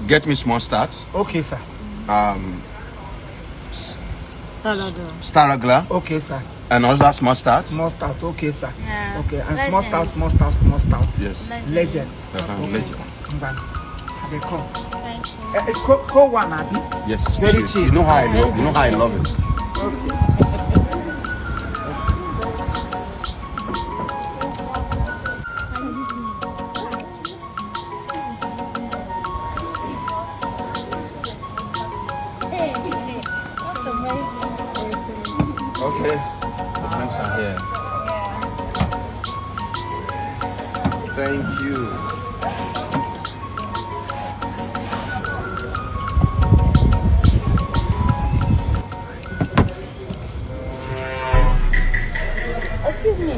Get me small starts. Okay, sir. Staragla. Okay, sir. And also small starts. Small start. Okay, sir. Yeah. Okay, and Legend. small start. Yes. Legend. Legend. Come back. They come. Thank you. Co one, Abby. Yes. Very cheap. You know how I love it. That's amazing. Okay. The drinks are here. Thank you. Excuse me.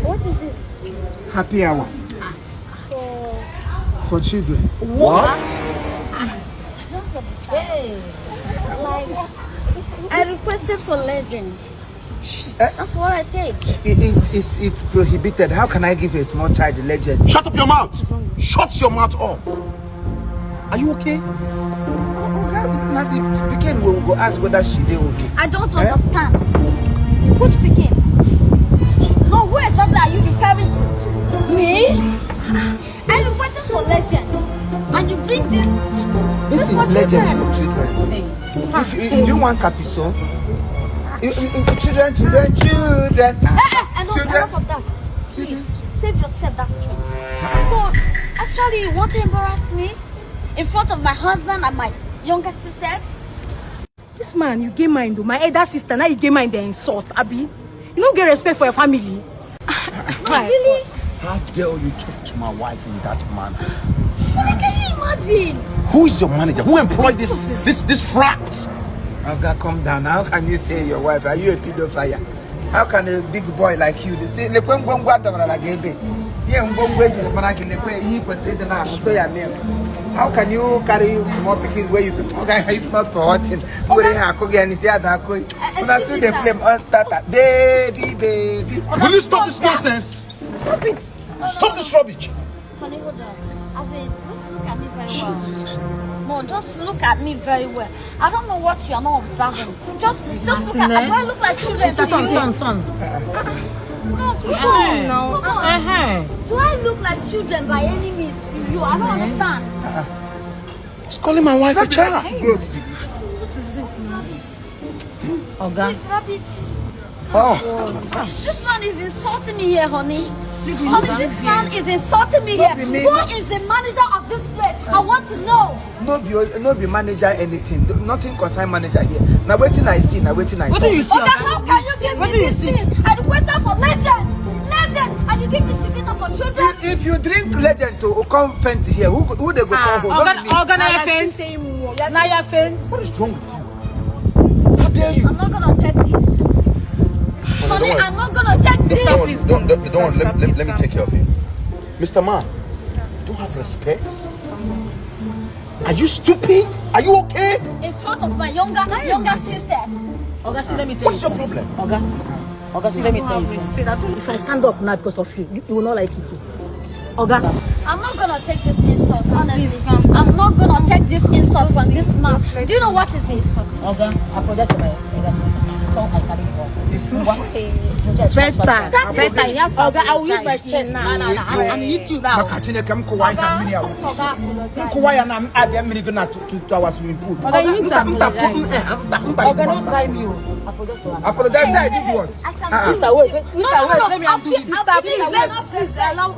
What is this? Happy hour for children. What? I don't understand. Like, I requested for legend. That's what I take. It's prohibited. How can I give a small child a legend? Shut up your mouth! Shut your mouth up! Are you okay? Okay, now the Pekin will go ask whether she did okay. I don't understand. Which Pekin? No, who exactly are you referring to? Me? I requested for legend. And you bring this. This is for legend children. for children. If you want capiso, children. And enough of that. Please, save yourself that strength. So, actually, you want to embarrass me in front of my husband and my younger sisters? This man, you get mind, my elder sister, now you get mind the insult, Abi. You don't get respect for your family. Really? How dare you talk to my wife in that manner? Can you imagine? Who is your manager? Who employed this frat? Okay, calm down. How can you say your wife? Are you a pedophile? How can a big boy like you say le kwen gwa dabara la gebe? Ye ngongwe je le mana kile kwe yi kwese de na so ya me. How can you carry small pikin where you say okay if not for watching? Where ha ko ge ni say ada ko. Una to dey play tata baby. Will you stop this nonsense? Stop it. Stop this rubbish. Honey, hold on. As in, just look at me very well. No, just look at me very well. I don't know what you are not observing. Just look at me. Do I look like children to you? Turn. No, come on now. Come on. Do I look like children by any means to you? I don't understand. He's calling my wife a child. Please wrap it. Oh. This man is insulting me here, honey. Honey, this man is insulting me here. Who is the manager of this place? I want to know. No be manager anything. Nothing concern manager here. Now waiting I see. What do you see? Okay, how can you give me this thing? I requested for legend, and you give me shivita for children. If you drink legend to come faint here, who they go call home? Organize fence. Now your fence. What is wrong with you? How dare you? I'm not gonna take this. Honey, I'm not gonna take this. Don't let me take care of him. Mr. Man, you don't have respect? Are you stupid? Are you okay? In front of my younger sisters. Oga, see, let me tell What's you your problem? Oga, see, let me tell you something. If I stand up now because of you, you will not like it too. Oga, I'm not gonna take this insult, honestly. I'm not gonna take this insult from this man. Do you know what is this? Oga, I apologize to my younger sister. I carry her. Better. Oga, I will use my chest now. I'm YouTube now. Makachine kam ko wine kam mini awo. Ko wine na add them mini go na to our swimming pool. Oga, you need to apologize. Oga, don't cry me. Apologize to her. Apologize, I did what? Sister, wait, let me undo this. Sister, Please allow.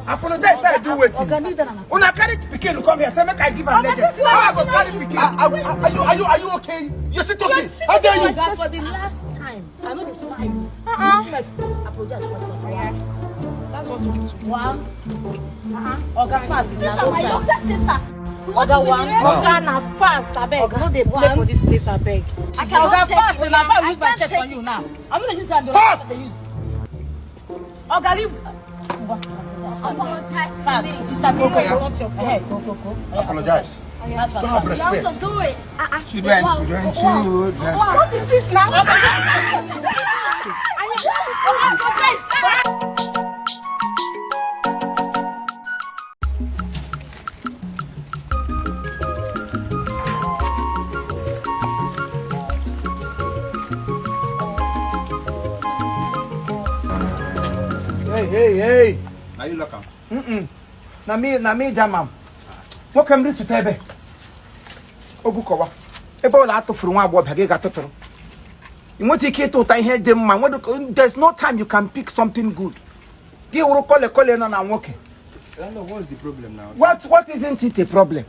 Apologize, I do what? Una carry pikin to come here. Say make I give am legend. How I go carry pikin? Are you okay? You're still talking. How dare you? For the last time, I know they smile. Apologize first. That's what you do. One. Oga fast. This is my younger sister. Oga one. Oga na fast, abeg. Oga no dey play for this place, abeg. I cannot Oga take fast, it. and I use my can't chest take on you it. now. I'm gonna use that. Fast! Oga leave. Apologize to Fast, me. sister, go. Go. Apologize. Fast. Don't have You have respect. to do it. Children. What is this now? Hey. Now you look am. Na me jamam. What can we to tebe? Obukowa. Ebo la atofuru nwa agbo bia ga totoro. You want to keep to tie head them man. There's no time you can pick something good. Give will call na working. I don't know what's the problem now. What isn't it a problem?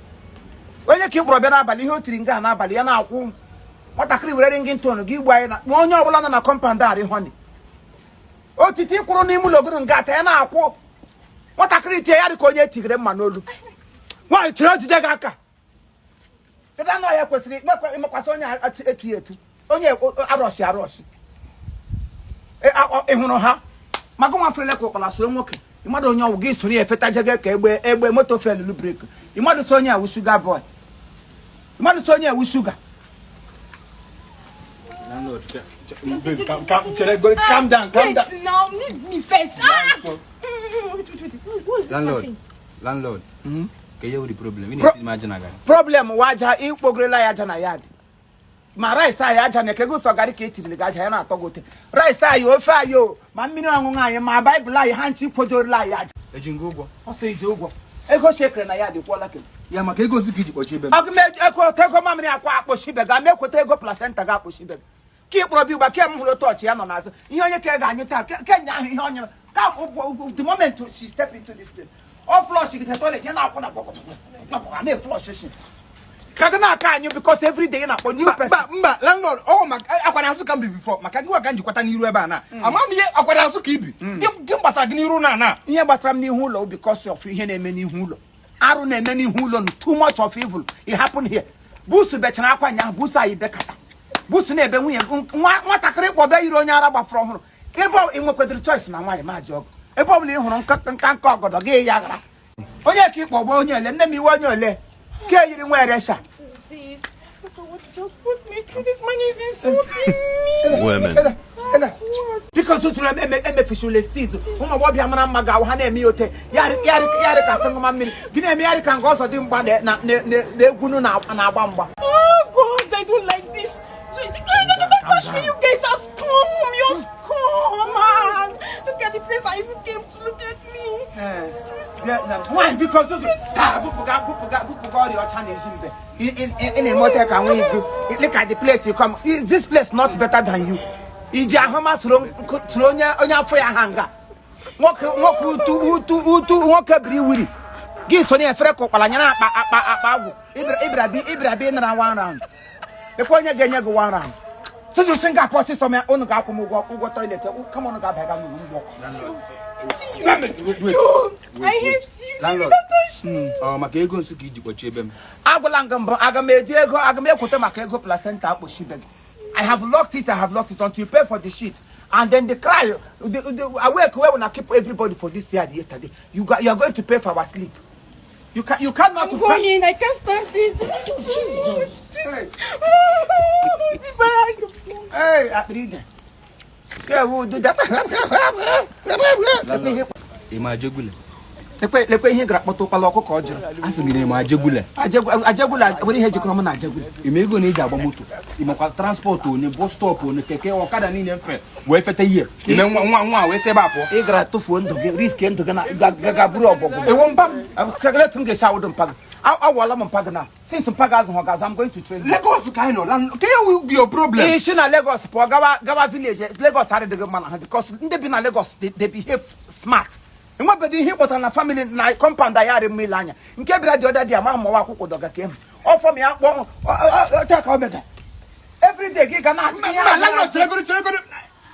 When you keep Robert Abali, who Tringa na Abali, and now what a crew wearing into no give why one year on a compound honey. Oh, Titi Kuronimu Logan got an aqua. What a creature had to call you Tigre Manolo. Why, Church Dagaka? I don't know how to say, Macasonia at a theatre. Only Arosi. Ehonoha. Magoma Freleco, and I swim walking. You might know give Sonia Fetajaga, a motor fell lubric. You might Sonia with sugar boy. You might Sonia with sugar. Landlord, calm down. Now, leave me first. Wait. Who is this person? Landlord. Okay, you the problem. We need to imagine again. Problem waja ipogrela ya jana yard. Ma rice ya jana kego sogari ke tiri ga ja na togote. Rice ayo ofe ayo. Ma mmiri anwunwa aye ma Bible aye hanchi pojorila ya. Ejingo. O se ije ugwo. Ego shekre na yard kwala ke. Ya maka ego ziki ji kpochi ebe. Agme eko tego mamiri akwa akposhi be ga me kwete ego placenta ga akposhi be. Ki probi ugba ke mhulo touch ya no nazo. Ihe onye ke ga anyuta ke nya ihe onye. Come the moment she step into this place. All flush the toilet, you're not gonna flush. Kagana can you because every day na for new person. But landlord, oh my, I can be before. Makagwa ganji kwata ni rueba na. Amami akwada su kibi. Give basa gini ru na. Ihe basam ni hulo because of ihe na eme ni hulo. Aru na eme ni hulo, too much of evil. It happened here. Busu betena akwa nya, busu ayi bekata. Busu na ebe nwunye nwa takere kwo be yiro onye araba from huru. Ebo inwe kwediri choice na nwa ma jog. Ebo buli huru nka ogodo ge yagara. Onye ki kpogbo onye ele nne mi wo onye ole. Ke yiri nwa eresha. Please. What just put me through this man is insulting me. Women. Because to me official stis. Uma bo bia mara maga wo ha na emi ote. Yari ka sangoma mmiri. Gina emi yari kan go so di mgba na egunu na agba mgba. Oh God, I don't like this. You guys are scum. You're scum, man. Look at the place I even came to look at me. Why? Because those bupuga your channel in a motor can we go. Look at the place you come. Is this place not better than you? Iji ahoma slonya onya for your hanger. Walk bri wuri. Gi so ne fere ko kwala nya na Ibrabi na one round. The konya genya go one round. So you think I post some on ga ko go toilet. Come on ga bega me walk. I hate you. Landlord. Don't touch me. Maka ego nsu ka iji kpochi ebe m. Agwala ngamba aga me eji ego aga me ekwute maka ego placenta akposhi beg. I have locked it until you pay for the shit. And then the cry, I wake where when I keep everybody for this year yesterday. You are going to pay for our sleep. You cannot. I'm going. I can't stand this. This is too much. Hey, I read it. Yeah, we'll do that. Ima jegule. Lekwe ihe gra kpoto palo ọkụkọ ọjụrụ. Asị gị na ima jegule. Ajegula were ihe jikọrọ m na ajegula. Ime ego na eji agba moto. Ime kwa transport onye bus stop onye keke ọkada niile mfe. Wee fete ihe. Ime nwa wee sebe apụ. Ị gara tụfuo ndụ gị, risk ndụ gị na gaga buru ọbọgwụ. Ewo mpam. Skaglet m ga-esi awụdụ mpaga. Awala m mpaga na. Since mpaga azụ ho gaza, I'm going to train. Lagos ka ino. Can you be your problem? Ishi na Lagos pụọ gawa village. Lagos adịghị mma na ha because ndị bi na Lagos they behave smart. Nwa bedi ihe kpọtara na family na compound ya arị mmiri anya. Nke bịara dị ọda dị ama mmawa akwụkwọ dọga ka emu. Ọfọ m ya kpọ chaka omega. Every day gị ga na atụ ihe. Landlord cheregoro.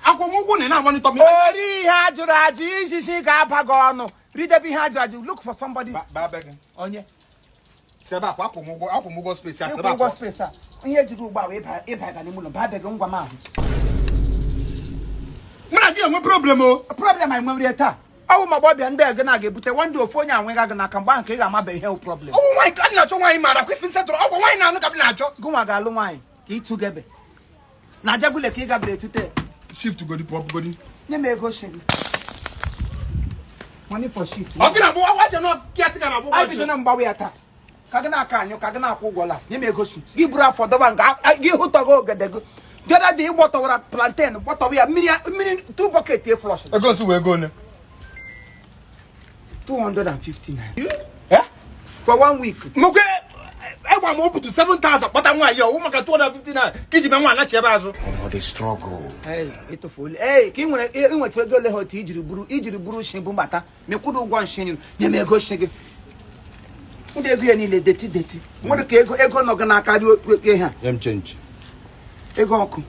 Akwụkwọ na monitor me. Ori ihe ajụrụ ajụ isi ga-aba gị ọnụ. Ridebe ihe ajụrụ ajụ. Look for somebody. Ba beg. Onye. Seba apụ akwụmụgwọ space ya seba apụ. Space a. Ihe ejiri ugbu a ịba ga n'ime ụlọ. Ba beg ngwa m ahụ. Mụ na gị enwe problem o. Problem anyị nwere taa. Awu mabobia ndị ege na ga-ebute one ofu onye anwe ga na aka mgba nke ị ga-amabe ihe problem. Oh my God, na-achọ nwaanyị mara kwesị setụrụ ọgwụ nwaanyị na-anụ ka na-achọ. Gụnwa ga-alụ nwaanyị ka ịtụ gebe. Na ajagule ka ị gabere etute. Shift godi pop godi. Nye m ego shiri. Money for shit. Ọ gị na-abụ wache na kiatika na-abụ wache. Anyị bido na mgbawe ya taa. Ka gị na-aka anyụ ka gị na-akwụ ụgwọ la. Nye m ego shi. Gị buru afọ dọba nga gị hụtọgo ogedego. Gada dị ịgbọtọwara plantain gbọtọwa ya mmiri 2 bucket e flush. Ego nsi wee go ne. 250 naira. Eh? For 1 week. Moke, I want open to 7,000, but I'm like, yo, woman got 259. Kiji me wan na chebazo. Oh, they struggle. Hey, ito full. Hey, ki nwere trego le hot ijiri buru shin bu mata. Me kudu ugwo nshin nye me ego shin gi. Ndị ego ya niile deti. Nwere ka ego no ga na aka ri ha. Let me change. Ego ọkụ.